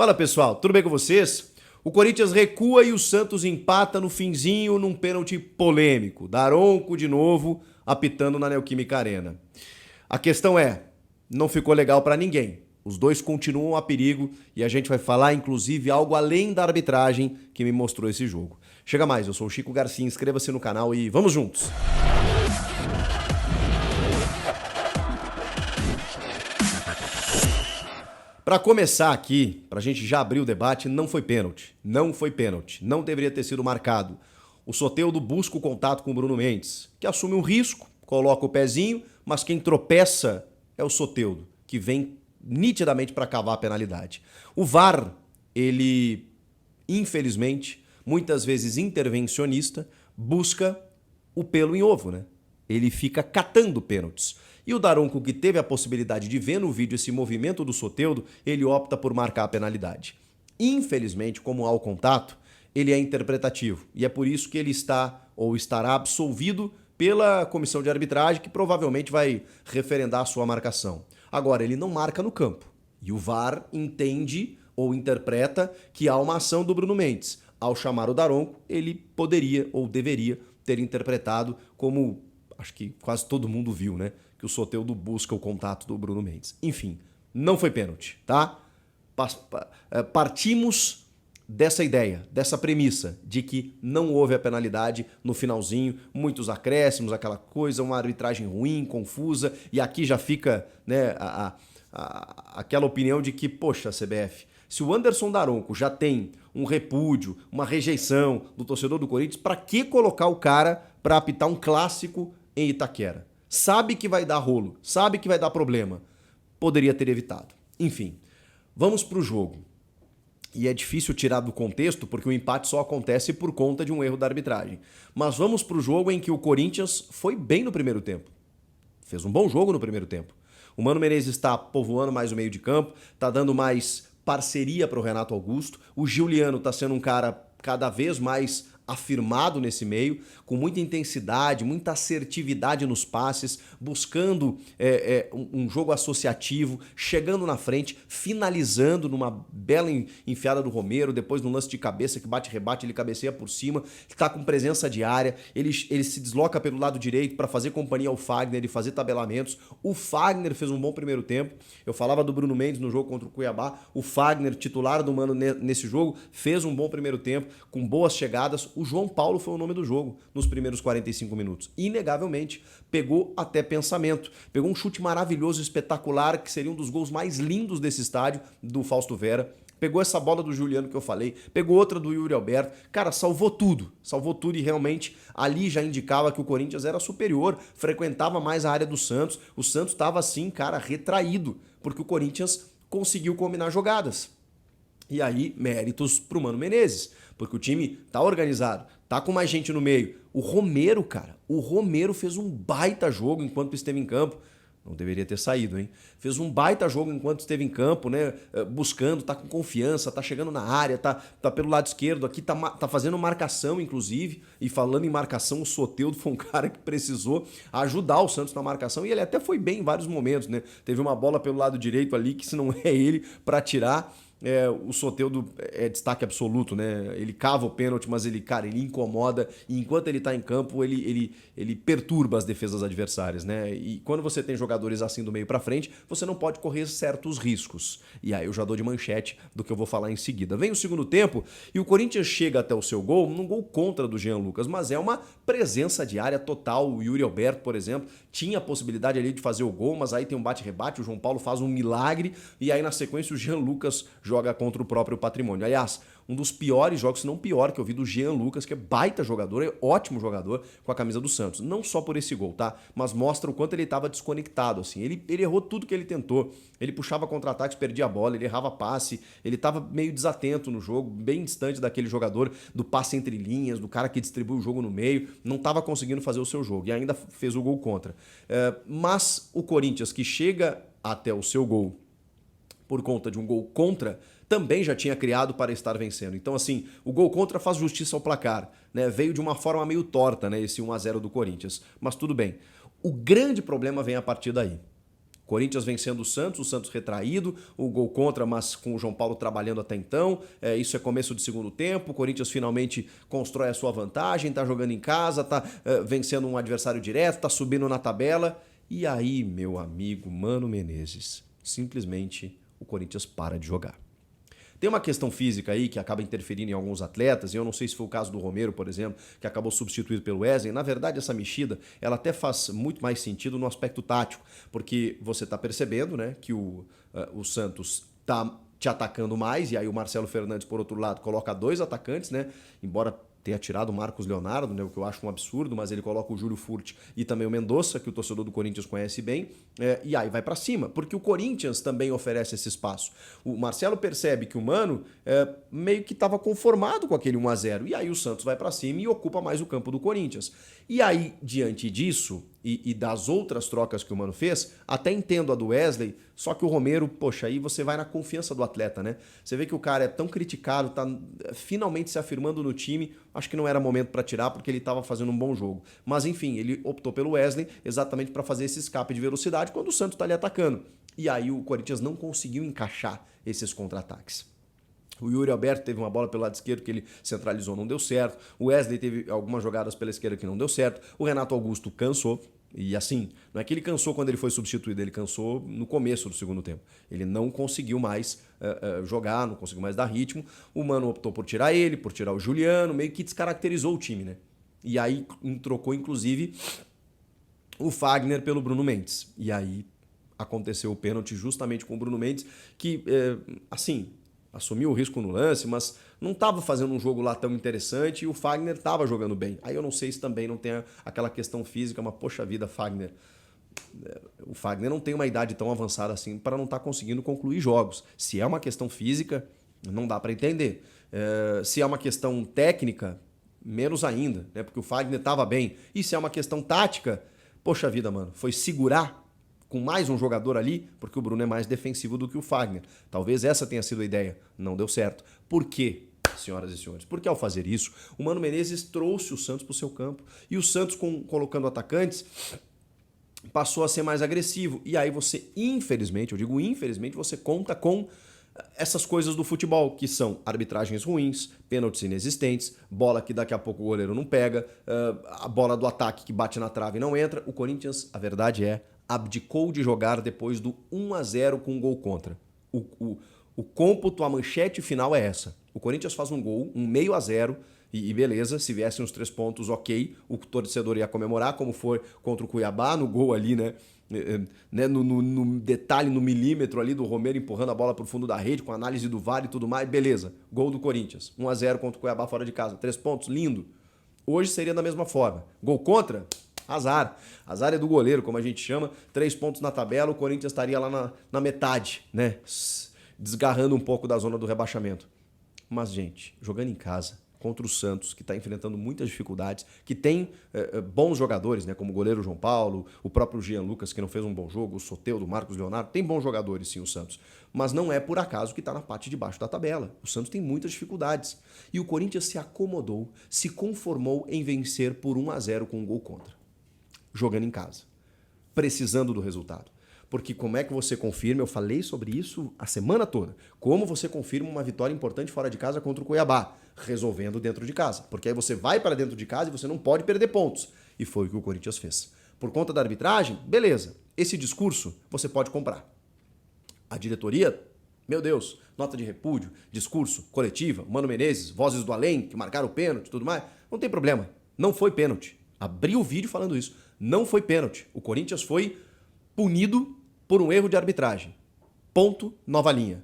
Fala pessoal, tudo bem com vocês? O Corinthians recua e o Santos empata no finzinho num pênalti polêmico. Daronco de novo apitando na Neoquímica Arena. A questão é, não ficou legal pra ninguém. Os dois continuam a perigo e a gente vai falar inclusive algo além da arbitragem que me mostrou esse jogo. Chega mais, eu sou o Chico Garcia, inscreva-se no canal e vamos juntos! Para começar aqui, para a gente já abrir o debate, não foi pênalti. Não foi pênalti. Não deveria ter sido marcado. O Soteldo busca o contato com o Bruno Mendes, que assume um risco, coloca o pezinho, mas quem tropeça é o Soteldo, que vem nitidamente para cavar a penalidade. O VAR, ele, infelizmente, muitas vezes intervencionista, busca o pelo em ovo, né? Ele fica catando pênaltis. E o Daronco, que teve a possibilidade de ver no vídeo esse movimento do Soteldo, ele opta por marcar a penalidade. Infelizmente, como há o contato, ele é interpretativo. E é por isso que ele está ou estará absolvido pela comissão de arbitragem, que provavelmente vai referendar a sua marcação. Agora, ele não marca no campo. E o VAR entende ou interpreta que há uma ação do Bruno Mendes. Ao chamar o Daronco, ele poderia ou deveria ter interpretado como, acho que quase todo mundo viu, né? Que o Soteldo busca o contato do Bruno Mendes. Enfim, não foi pênalti, tá? Partimos dessa ideia, dessa premissa de que não houve a penalidade no finalzinho, muitos acréscimos, aquela coisa, uma arbitragem ruim, confusa, e aqui já fica, né, aquela opinião de que, poxa, CBF, se o Anderson Daronco já tem um repúdio, uma rejeição do torcedor do Corinthians, para que colocar o cara para apitar um clássico em Itaquera? Sabe que vai dar rolo, sabe que vai dar problema. Poderia ter evitado. Enfim, vamos para o jogo. E é difícil tirar do contexto porque o empate só acontece por conta de um erro da arbitragem. Mas vamos para o jogo em que o Corinthians foi bem no primeiro tempo. Fez um bom jogo no primeiro tempo. O Mano Menezes está povoando mais o meio de campo, está dando mais parceria para o Renato Augusto. O Giuliano está sendo um cara cada vez mais afirmado nesse meio, com muita intensidade, muita assertividade nos passes, buscando um jogo associativo, chegando na frente, finalizando numa bela enfiada do Romero, depois num lance de cabeça que bate-rebate, ele cabeceia por cima, está com presença de área, ele se desloca pelo lado direito para fazer companhia ao Fagner e fazer tabelamentos. O Fagner fez um bom primeiro tempo, eu falava do Bruno Mendes no jogo contra o Cuiabá, o Fagner, titular do Mano nesse jogo, fez um bom primeiro tempo, com boas chegadas. O João Paulo foi o nome do jogo nos primeiros 45 minutos. Inegavelmente, pegou até pensamento. Pegou um chute maravilhoso, espetacular, que seria um dos gols mais lindos desse estádio, do Fausto Vera. Pegou essa bola do Giuliano que eu falei, pegou outra do Yuri Alberto. Cara, salvou tudo e realmente ali já indicava que o Corinthians era superior, frequentava mais a área do Santos. O Santos estava assim, cara, retraído, porque o Corinthians conseguiu combinar jogadas. E aí, méritos pro Mano Menezes, porque o time tá organizado, tá com mais gente no meio. O Romero, cara, o Romero fez um baita jogo enquanto esteve em campo. Não deveria ter saído, hein? Fez um baita jogo enquanto esteve em campo, né? Buscando, tá com confiança, tá chegando na área, tá pelo lado esquerdo aqui, tá fazendo marcação, inclusive. E falando em marcação, o Soteldo foi um cara que precisou ajudar o Santos na marcação. E ele até foi bem em vários momentos, né? Teve uma bola pelo lado direito ali, que se não é ele pra tirar... o Soteldo é destaque absoluto, né? Ele cava o pênalti, mas ele incomoda, e enquanto ele tá em campo, ele perturba as defesas adversárias, né? E quando você tem jogadores assim do meio pra frente, você não pode correr certos riscos. E aí eu já dou de manchete do que eu vou falar em seguida. Vem o segundo tempo e o Corinthians chega até o seu gol, num gol contra do Jean Lucas, mas é uma presença de área total. O Yuri Alberto, por exemplo, tinha a possibilidade ali de fazer o gol, mas aí tem um bate-rebate, o João Paulo faz um milagre, e aí na sequência o Jean Lucas joga contra o próprio Patrimônio. Aliás, um dos piores jogos, se não pior, que eu vi do Jean Lucas, que é baita jogador, é ótimo jogador com a camisa do Santos. Não só por esse gol, tá? Mas mostra o quanto ele estava desconectado, assim. Ele errou tudo que ele tentou. Ele puxava contra-ataques, perdia a bola, ele errava passe, ele estava meio desatento no jogo, bem distante daquele jogador do passe entre linhas, do cara que distribui o jogo no meio, não estava conseguindo fazer o seu jogo e ainda fez o gol contra. Mas o Corinthians, que chega até o seu gol por conta de um gol contra, também já tinha criado para estar vencendo. Então, assim, o gol contra faz justiça ao placar, né? Veio de uma forma meio torta, né? Esse 1-0 do Corinthians. Mas tudo bem. O grande problema vem a partir daí. Corinthians vencendo o Santos retraído, o gol contra, mas com o João Paulo trabalhando até então. Isso é começo de segundo tempo, o Corinthians finalmente constrói a sua vantagem, tá jogando em casa, tá vencendo um adversário direto, tá subindo na tabela. E aí, meu amigo Mano Menezes, simplesmente o Corinthians para de jogar. Tem uma questão física aí que acaba interferindo em alguns atletas, e eu não sei se foi o caso do Romero, por exemplo, que acabou substituído pelo Wesley. Na verdade, essa mexida, ela até faz muito mais sentido no aspecto tático, porque você está percebendo, né, que o Santos está te atacando mais, e aí o Marcelo Fernandes, por outro lado, coloca 2 atacantes, né, embora tenha tirado o Marcos Leonardo, né, o que eu acho um absurdo, mas ele coloca o Júlio Furt e também o Mendonça, que o torcedor do Corinthians conhece bem, e aí vai para cima, porque o Corinthians também oferece esse espaço. O Marcelo percebe que o Mano meio que estava conformado com aquele 1-0, e aí o Santos vai para cima e ocupa mais o campo do Corinthians. E aí, diante disso, e das outras trocas que o Mano fez, até entendo a do Wesley, só que o Romero, poxa, aí você vai na confiança do atleta, né? Você vê que o cara é tão criticado, tá finalmente se afirmando no time, acho que não era momento para tirar porque ele estava fazendo um bom jogo. Mas enfim, ele optou pelo Wesley exatamente para fazer esse escape de velocidade quando o Santos está ali atacando. E aí o Corinthians não conseguiu encaixar esses contra-ataques. O Yuri Alberto teve uma bola pelo lado esquerdo que ele centralizou, não deu certo. O Wesley teve algumas jogadas pela esquerda que não deu certo. O Renato Augusto cansou. E assim, não é que ele cansou quando ele foi substituído, ele cansou no começo do segundo tempo. Ele não conseguiu mais jogar, não conseguiu mais dar ritmo. O Mano optou por tirar ele, por tirar o Juliano, meio que descaracterizou o time, né? E aí trocou, inclusive, o Fagner pelo Bruno Mendes. E aí aconteceu o pênalti justamente com o Bruno Mendes, que, assim, assumiu o risco no lance, mas não estava fazendo um jogo lá tão interessante e o Fagner estava jogando bem. Aí eu não sei se também não tem aquela questão física, mas poxa vida, Fagner. O Fagner não tem uma idade tão avançada assim para não estar conseguindo concluir jogos. Se é uma questão física, não dá para entender. Se é uma questão técnica, menos ainda, né? Porque o Fagner estava bem. E se é uma questão tática, poxa vida, mano, foi segurar com mais um jogador ali, porque o Bruno é mais defensivo do que o Fagner. Talvez essa tenha sido a ideia. Não deu certo. Por quê, senhoras e senhores? Porque ao fazer isso, o Mano Menezes trouxe o Santos para o seu campo. E o Santos, colocando atacantes, passou a ser mais agressivo. E aí você, infelizmente, eu digo infelizmente, você conta com essas coisas do futebol, que são arbitragens ruins, pênaltis inexistentes, bola que daqui a pouco o goleiro não pega, a bola do ataque que bate na trave e não entra. O Corinthians, a verdade é, abdicou de jogar depois do 1-0 com um gol contra. O cômputo, a manchete final é essa. O Corinthians faz um gol, um 0,5 e beleza, se viessem os 3 pontos, ok, o torcedor ia comemorar, como foi contra o Cuiabá, no gol ali, né? No detalhe, no milímetro ali do Romero empurrando a bola pro fundo da rede, com análise do VAR e tudo mais, beleza. Gol do Corinthians, 1-0 contra o Cuiabá fora de casa, 3 pontos, lindo. Hoje seria da mesma forma. Gol contra? Azar. Azar é do goleiro, como a gente chama. 3 pontos na tabela, o Corinthians estaria lá na metade, né? Desgarrando um pouco da zona do rebaixamento. Mas, gente, jogando em casa, contra o Santos, que está enfrentando muitas dificuldades, que tem bons jogadores, né, como o goleiro João Paulo, o próprio Jean Lucas, que não fez um bom jogo, o Soteldo, o Marcos Leonardo, tem bons jogadores sim o Santos, mas não é por acaso que está na parte de baixo da tabela. O Santos tem muitas dificuldades. E o Corinthians se acomodou, se conformou em vencer por 1-0 com um gol contra, jogando em casa, precisando do resultado. Porque como é que você confirma, eu falei sobre isso a semana toda, como você confirma uma vitória importante fora de casa contra o Cuiabá? Resolvendo dentro de casa. Porque aí você vai para dentro de casa e você não pode perder pontos. E foi o que o Corinthians fez. Por conta da arbitragem, beleza. Esse discurso você pode comprar. A diretoria, meu Deus, nota de repúdio, discurso, coletiva, Mano Menezes, vozes do além, que marcaram o pênalti e tudo mais. Não tem problema. Não foi pênalti. Abri o vídeo falando isso. Não foi pênalti. O Corinthians foi punido por um erro de arbitragem. Ponto, nova linha.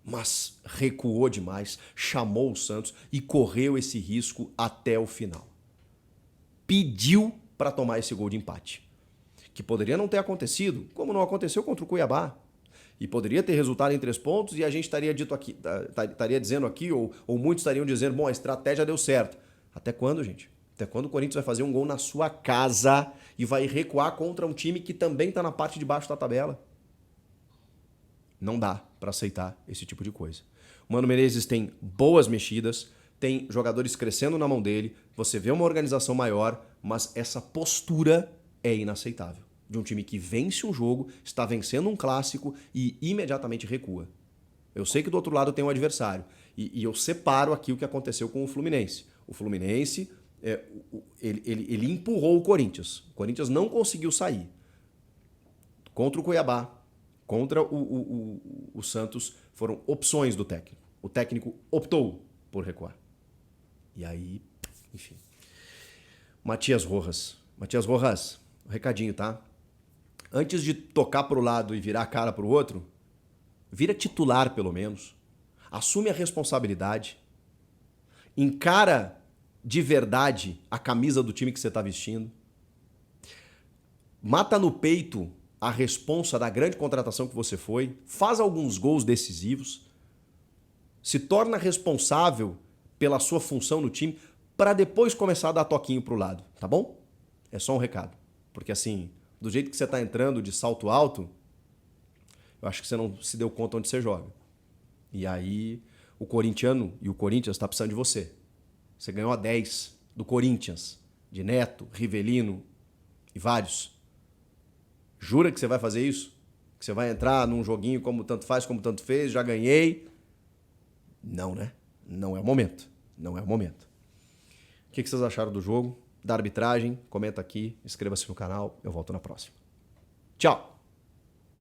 Mas recuou demais, chamou o Santos e correu esse risco até o final. Pediu para tomar esse gol de empate. Que poderia não ter acontecido, como não aconteceu contra o Cuiabá. E poderia ter resultado em 3 pontos e a gente estaria dizendo aqui, ou muitos estariam dizendo, bom, a estratégia deu certo. Até quando, gente? Até quando o Corinthians vai fazer um gol na sua casa e vai recuar contra um time que também está na parte de baixo da tabela? Não dá para aceitar esse tipo de coisa. O Mano Menezes tem boas mexidas, tem jogadores crescendo na mão dele, você vê uma organização maior, mas essa postura é inaceitável. de um time que vence um jogo, está vencendo um clássico e imediatamente recua. Eu sei que do outro lado tem um adversário. E eu separo aqui o que aconteceu com o Fluminense. O Fluminense, ele empurrou o Corinthians. O Corinthians não conseguiu sair. Contra o Cuiabá, contra o Santos, foram opções do técnico. O técnico optou por recuar. E aí, enfim. Matias Rojas. Matias Rojas, um recadinho, tá? Antes de tocar pro lado e virar a cara pro outro, vira titular pelo menos. Assume a responsabilidade. Encara de verdade a camisa do time que você está vestindo. Mata no peito a responsa da grande contratação que você foi. Faz alguns gols decisivos. Se torna responsável pela sua função no time para depois começar a dar toquinho pro lado, tá bom? É só um recado. Porque assim, do jeito que você está entrando de salto alto, eu acho que você não se deu conta onde você joga. E aí o corintiano e o Corinthians está precisando de você. Você ganhou a 10 do Corinthians, de Neto, Rivelino e vários. Jura que você vai fazer isso? Que você vai entrar num joguinho como tanto faz, como tanto fez, já ganhei? Não, né? Não é o momento. Não é o momento. O que vocês acharam do jogo? Da arbitragem? Comenta aqui, inscreva-se no canal. Eu volto na próxima. Tchau!